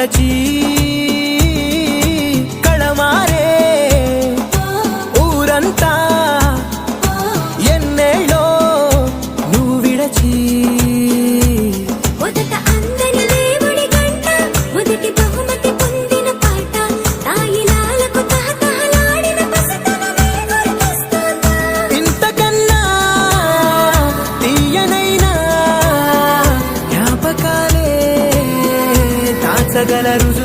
విడచి కళమారే ఊరంతా ఎన్నేళ్ళో నువ్వు విడచి ఇంతకన్నా తీయనైనా జ్ఞాపకాలే దాచగల రుజు